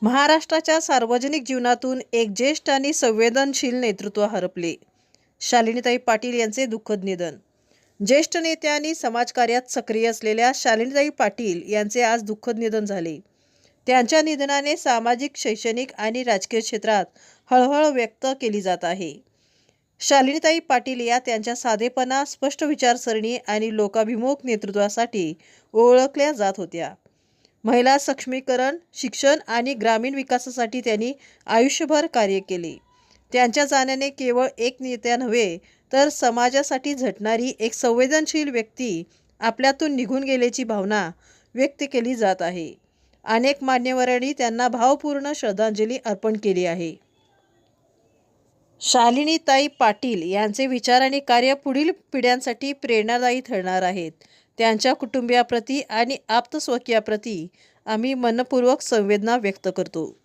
महाराष्ट्राच्या सार्वजनिक जीवनातून एक ज्येष्ठ आणि संवेदनशील नेतृत्व हरपले. शालिनीताई पाटील यांचे दुःखद निधन. ज्येष्ठ नेत्या आणि समाजकार्यात सक्रिय असलेल्या शालिनीताई पाटील यांचे आज दुःखद निधन झाले. त्यांच्या निधनाने सामाजिक, शैक्षणिक आणि राजकीय क्षेत्रात हळहळ व्यक्त केली जात आहे. शालिनीताई पाटील या त्यांच्या साधेपणा, स्पष्ट विचारसरणी आणि लोकाभिमुख नेतृत्वासाठी ओळखल्या जात होत्या. महिला सक्षमीकरण, शिक्षण आणि ग्रामीण विकासासाठी त्यांनी आयुष्यभर कार्य केले. त्यांच्या जाण्याने केवळ एक नेत्या नव्हे तर समाजासाठी झटणारी एक संवेदनशील व्यक्ती आपल्यातून निघून गेल्याची भावना व्यक्त केली जात आहे. अनेक मान्यवरांनी त्यांना भावपूर्ण श्रद्धांजली अर्पण केली आहे. शालिनीताई पाटील यांचे विचार आणि कार्य पुढील पिढ्यांसाठी प्रेरणादायी ठरणार आहेत. त्यांच्या कुटुंबियाप्रती आणि आप्तस्वकीयाप्रती आम्ही मनपूर्वक संवेदना व्यक्त करतो.